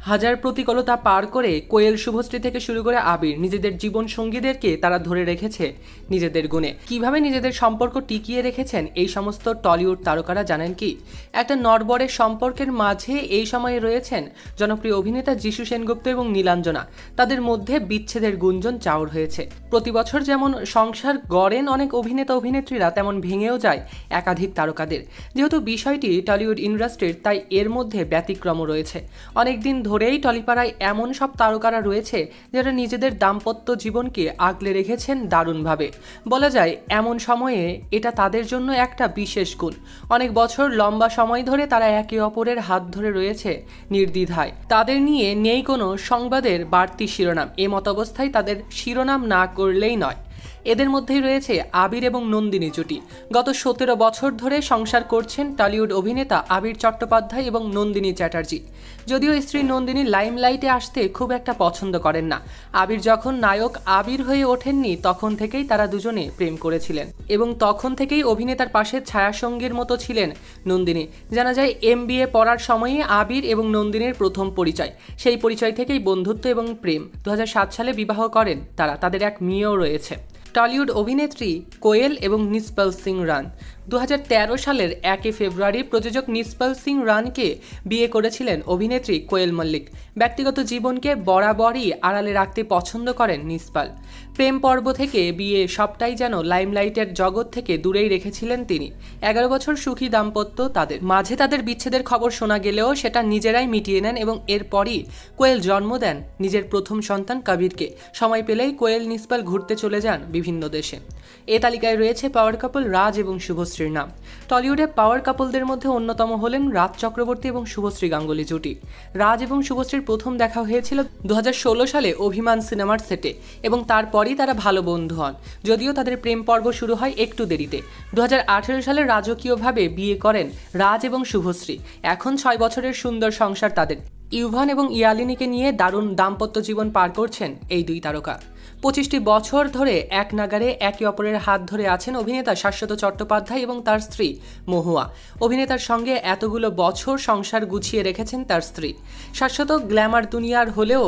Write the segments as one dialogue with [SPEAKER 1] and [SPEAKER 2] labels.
[SPEAKER 1] হাজার প্রতিকূলতা পার করে কোয়েল শুভশ্রী থেকে শুরু করে আবির নিজেদের জীবন সঙ্গীদেরকে তারা ধরে রেখেছে নিজেদের গুণে। কিভাবে নিজেদের সম্পর্ক টিকিয়ে রেখেছেন এই সমস্ত টলিউড তারকারা জানেন কি? একটা নড়বড়ের সম্পর্কের মাঝে এই সময়ে রয়েছেন জনপ্রিয় অভিনেতা যিশু সেনগুপ্ত এবং নীলাঞ্জনা। তাদের মধ্যে বিচ্ছেদের গুঞ্জন চাউর হয়েছে। প্রতি বছর যেমন সংসার গড়েন অনেক অভিনেতা অভিনেত্রীরা, তেমন ভেঙেও যায় একাধিক তারকাদের। যেহেতু বিষয়টি টলিউড ইন্ডাস্ট্রির, তাই এর মধ্যে ব্যতিক্রমও রয়েছে। অনেকদিন ধরেই টলিপাড়ায় এমন সব তারকারা রয়েছে যারা নিজেদের দাম্পত্য জীবনকে আগলে রেখেছেন দারুণভাবে। বলা যায় এমন সময়ে এটা তাদের জন্য একটা বিশেষ গুণ। অনেক বছর লম্বা সময় ধরে তারা একে অপরের হাত ধরে রয়েছে নির্দ্বিধায়। তাদের নিয়ে নেই কোনো সংবাদের বাড়তি শিরোনাম। এ মতাবস্থায় তাদের শিরোনাম না করলেই নয়। এদের মধ্যেই রয়েছে আবির এবং নন্দিনী জুটি। গত 17 বছর ধরে সংসার করছেন টলিউড অভিনেতা আবির চট্টোপাধ্যায় এবং নন্দিনী চ্যাটার্জি। যদিও স্ত্রী নন্দিনী লাইমলাইটে আসতে খুব একটা পছন্দ করেন না। আবির যখন নায়ক আবির হয়ে ওঠেননি তখন থেকেই তারা দুজনে প্রেম করেছিলেন এবং তখন থেকেই অভিনেতার পাশে ছায়াসঙ্গীর মতো ছিলেন নন্দিনী। জানা যায় MBA পড়ার সময়ে আবির এবং নন্দিনীর প্রথম পরিচয়। সেই পরিচয় থেকেই বন্ধুত্ব এবং প্রেম। 2007 সালে বিবাহ করেন তারা। তাদের এক মেয়েও রয়েছে। টলিউড অভিনেত্রী কোয়েল এবং নিসপাল সিং রান 2013 সালের 1 ফেব্রুয়ারি প্রযোজক নিসপাল সিং রানকে বিয়ে করেছিলেন অভিনেত্রী কোয়েল মল্লিক। ব্যক্তিগত জীবনকে বরাবরই আড়ালে রাখতে পছন্দ করেন নিসপাল। প্রেম পর্ব থেকে বিয়ে সবটাই যেন লাইমলাইটের জগৎ থেকে দূরেই রেখেছিলেন তিনি। 11 বছর সুখী দাম্পত্য তাদের। মাঝে তাদের বিচ্ছেদের খবর শোনা গেলেও সেটা নিজেরাই মিটিয়ে নেন এবং এরপরই কোয়েল জন্ম দেন নিজের প্রথম সন্তান কবিরকে। সময় পেলেই কোয়েল নিসপাল ঘুরতে চলে যান বিভিন্ন দেশে। এ তালিকায় রয়েছে পাওয়ার কাপল রাজ এবং শুভশ্রীর নাম। টলিউডে পাওয়ার কাপলদের মধ্যে অন্যতম হলেন রাজ চক্রবর্তী এবং শুভশ্রী গাঙ্গুলি জুটি। রাজ এবং শুভশ্রীর প্রথম দেখা হয়েছিল 2016 সালে অভিমান সিনেমার সেটে এবং তারপরই তারা ভালো বন্ধু হন। যদিও তাদের প্রেম পর্ব শুরু হয় একটু দেরিতে। 2018 সালে রাজকীয়ভাবে বিয়ে করেন রাজ এবং শুভশ্রী। এখন 6 বছরের সুন্দর সংসার তাদের। ইউভান এবং ইয়ালিনীকে নিয়ে দারুণ দাম্পত্য জীবন পার করছেন এই দুই তারকা। 25টি বছর ধরে এক নাগারে একে অপরের হাত ধরে আছেন অভিনেতা শাশ্বত চট্টোপাধ্যায় এবং তার স্ত্রী মহুয়া। অভিনেতার সঙ্গে এতগুলো বছর সংসার গুছিয়ে রেখেছেন তার স্ত্রী। শাশ্বত গ্ল্যামার দুনিয়ার হলেও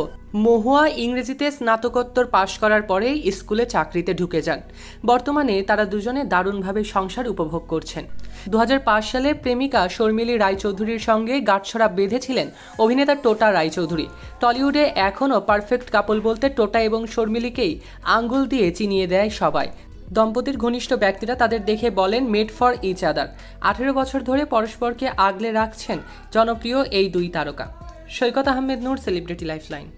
[SPEAKER 1] মহুয়া ইংরেজিতে স্নাতকোত্তর পাশ করার পরেই স্কুলে চাকরিতে ঢুকে যান। বর্তমানে তারা দুজনে দারুণভাবে সংসার উপভোগ করছেন। 2005 সালে প্রেমিকা শর্মিলী রায়চৌধুরীর সঙ্গে গাঁটছড়া বেঁধেছিলেন অভিনেতা টোটা রায়চৌধুরী। টলিউডে এখনও পারফেক্ট কাপল বলতে টোটা এবং শর্মিলীকেই আঙ্গুল দিয়ে চিনিয়ে দেয় সবাই। দম্পতির ঘনিষ্ঠ ব্যক্তিরা তাদের দেখে বলেন মেড ফর ইচ আদার। 18 বছর ধরে পরস্পরকে আগলে রাখছেন জনপ্রিয় এই দুই তারকা। সৈকত আহমেদ নূর, সেলিব্রিটি লাইফলাইন।